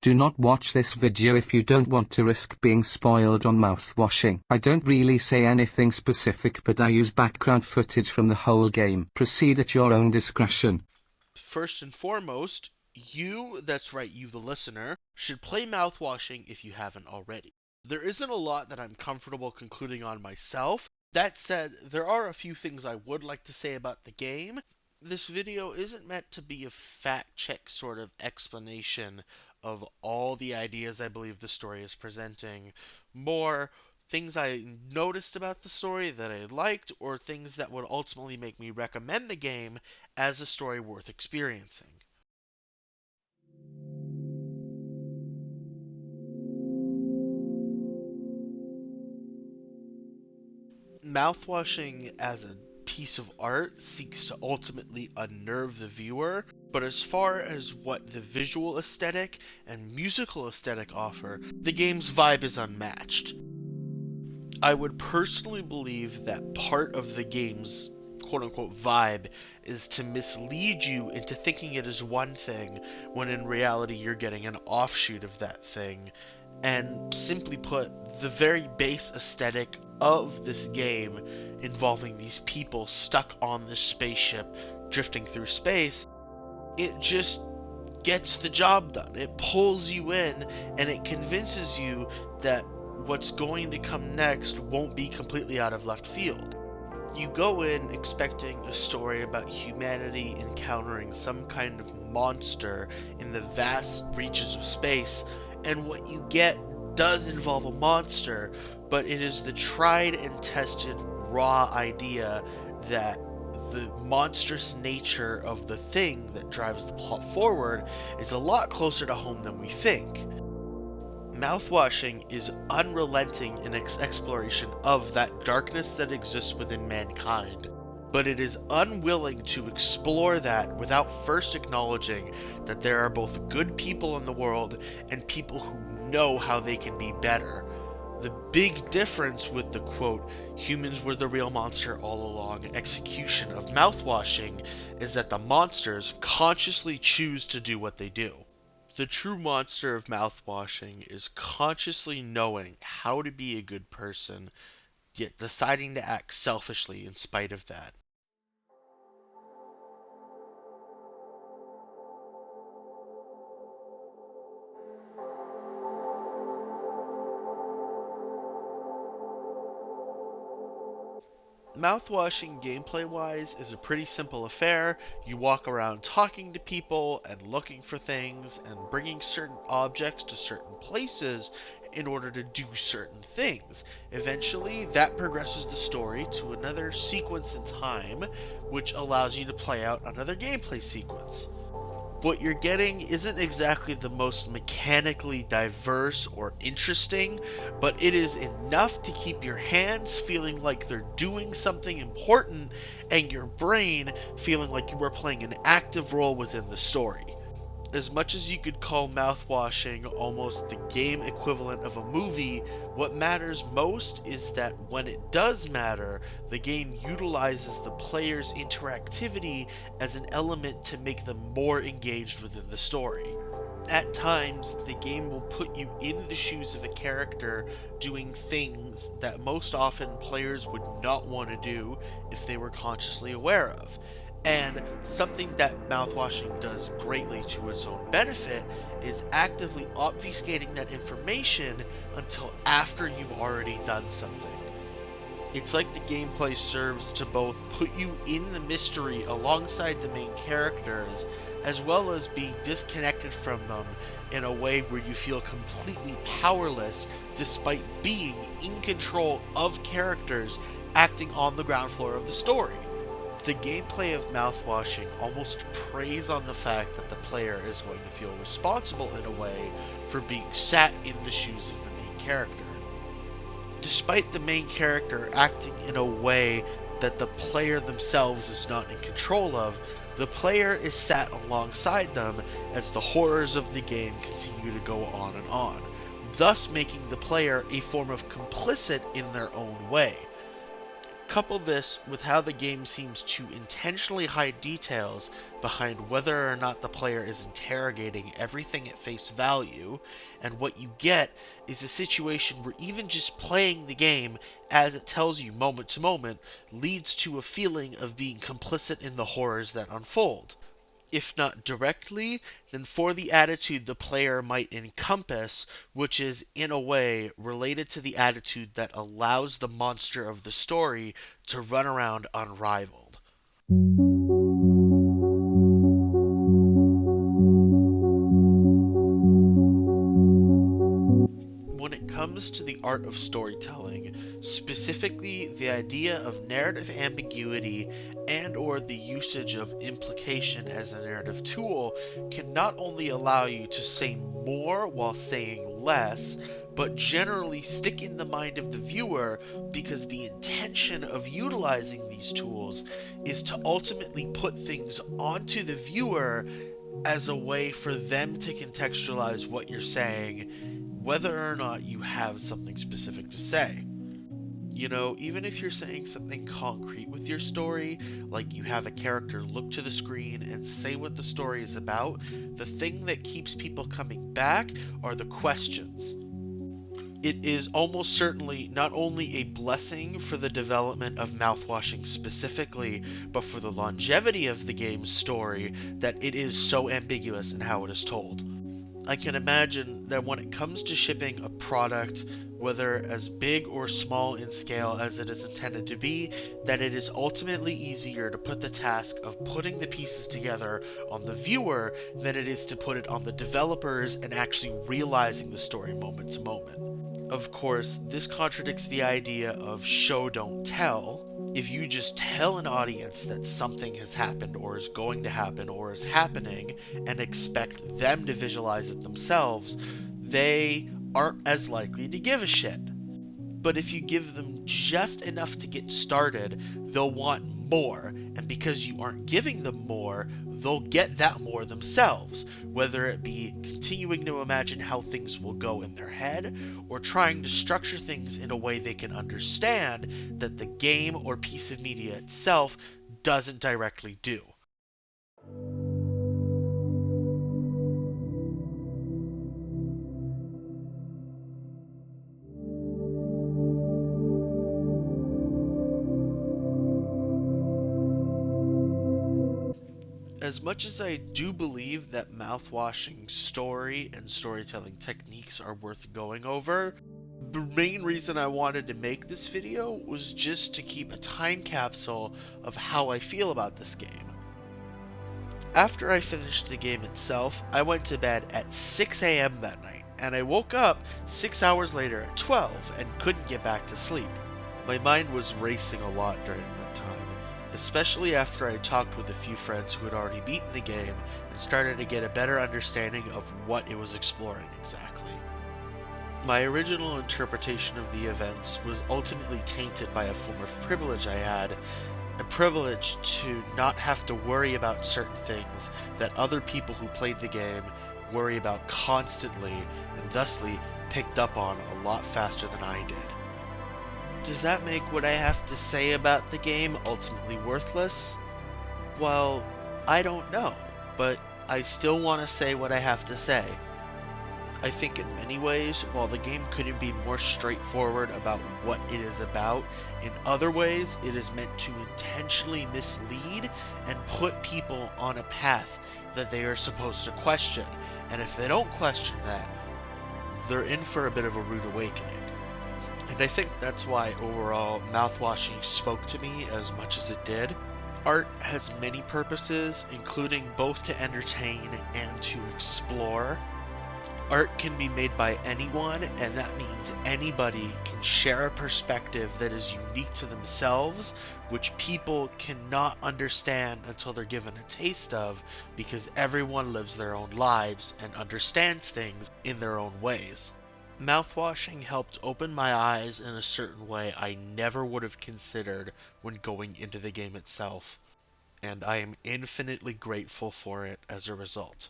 Do not watch this video if you don't want to risk being spoiled on Mouthwashing. I don't really say anything specific, but I use background footage from the whole game. Proceed at your own discretion. First and foremost, that's right, you the listener, should play Mouthwashing if you haven't already. There isn't a lot that I'm comfortable concluding on myself. That said, there are a few things I would like to say about the game. This video isn't meant to be a fact check sort of explanation of all the ideas I believe the story is presenting. More things I noticed about the story that I liked, or things that would ultimately make me recommend the game as a story worth experiencing. Mouthwashing as a piece of art seeks to ultimately unnerve the viewer, but as far as what the visual aesthetic and musical aesthetic offer, the game's vibe is unmatched. I would personally believe that part of the game's quote-unquote vibe is to mislead you into thinking it is one thing, when in reality you're getting an offshoot of that thing. And simply put, the very base aesthetic of this game, involving these people stuck on this spaceship drifting through space, it just gets the job done. It pulls you in, and it convinces you that what's going to come next won't be completely out of left field. You go in expecting a story about humanity encountering some kind of monster in the vast reaches of space, and what you get does involve a monster, but it is the tried and tested raw idea that the monstrous nature of the thing that drives the plot forward is a lot closer to home than we think. Mouthwashing is unrelenting in its exploration of that darkness that exists within mankind, but it is unwilling to explore that without first acknowledging that there are both good people in the world and people who know how they can be better. The big difference with the quote, humans were the real monster all along execution of Mouthwashing is that the monsters consciously choose to do what they do. The true monster of Mouthwashing is consciously knowing how to be a good person, yet deciding to act selfishly in spite of that. Mouthwashing gameplay-wise is a pretty simple affair. You walk around talking to people and looking for things and bringing certain objects to certain places in order to do certain things. Eventually, that progresses the story to another sequence in time, which allows you to play out another gameplay sequence. What you're getting isn't exactly the most mechanically diverse or interesting, but it is enough to keep your hands feeling like they're doing something important and your brain feeling like you are playing an active role within the story. As much as you could call Mouthwashing almost the game equivalent of a movie, what matters most is that when it does matter, the game utilizes the player's interactivity as an element to make them more engaged within the story. At times, the game will put you in the shoes of a character doing things that most often players would not want to do if they were consciously aware of. And something that Mouthwashing does greatly to its own benefit is actively obfuscating that information until after you've already done something. It's like the gameplay serves to both put you in the mystery alongside the main characters, as well as being disconnected from them in a way where you feel completely powerless despite being in control of characters acting on the ground floor of the story. The gameplay of Mouthwashing almost preys on the fact that the player is going to feel responsible in a way for being sat in the shoes of the main character. Despite the main character acting in a way that the player themselves is not in control of, the player is sat alongside them as the horrors of the game continue to go on and on, thus making the player a form of complicit in their own way. Couple this with how the game seems to intentionally hide details behind whether or not the player is interrogating everything at face value, and what you get is a situation where even just playing the game as it tells you moment to moment leads to a feeling of being complicit in the horrors that unfold. If not directly, then for the attitude the player might encompass, which is, in a way, related to the attitude that allows the monster of the story to run around unrivaled. When it comes to the art of storytelling, specifically the idea of narrative ambiguity and or the usage of implication as a narrative tool can not only allow you to say more while saying less, but generally stick in the mind of the viewer because the intention of utilizing these tools is to ultimately put things onto the viewer as a way for them to contextualize what you're saying, whether or not you have something specific to say. You know, even if you're saying something concrete with your story, like you have a character look to the screen and say what the story is about, the thing that keeps people coming back are the questions. It is almost certainly not only a blessing for the development of mouthwashing specifically, but for the longevity of the game's story that it is so ambiguous in how it is told. I can imagine that when it comes to shipping a product, whether as big or small in scale as it is intended to be, that it is ultimately easier to put the task of putting the pieces together on the viewer than it is to put it on the developers and actually realizing the story moment to moment. Of course, this contradicts the idea of show don't tell. If you just tell an audience that something has happened or is going to happen or is happening and expect them to visualize it themselves, they aren't as likely to give a shit. But if you give them just enough to get started, they'll want more. And because you aren't giving them more, they'll get that more themselves. Whether it be continuing to imagine how things will go in their head, or trying to structure things in a way they can understand that the game or piece of media itself doesn't directly do. As much as I do believe that mouthwashing story and storytelling techniques are worth going over, the main reason I wanted to make this video was just to keep a time capsule of how I feel about this game. After I finished the game itself, I went to bed at 6 a.m. that night, and I woke up 6 hours later at 12 and couldn't get back to sleep. My mind was racing a lot during that time, especially after I talked with a few friends who had already beaten the game and started to get a better understanding of what it was exploring exactly. My original interpretation of the events was ultimately tainted by a form of privilege I had, a privilege to not have to worry about certain things that other people who played the game worry about constantly and thusly picked up on a lot faster than I did. Does that make what I have to say about the game ultimately worthless? Well, I don't know, but I still want to say what I have to say. I think in many ways, while the game couldn't be more straightforward about what it is about, in other ways it is meant to intentionally mislead and put people on a path that they are supposed to question. And if they don't question that, they're in for a bit of a rude awakening. And I think that's why overall Mouthwashing spoke to me as much as it did. Art has many purposes, including both to entertain and to explore. Art can be made by anyone, and that means anybody can share a perspective that is unique to themselves, which people cannot understand until they're given a taste of, because everyone lives their own lives and understands things in their own ways. Mouthwashing helped open my eyes in a certain way I never would have considered when going into the game itself, and I am infinitely grateful for it as a result.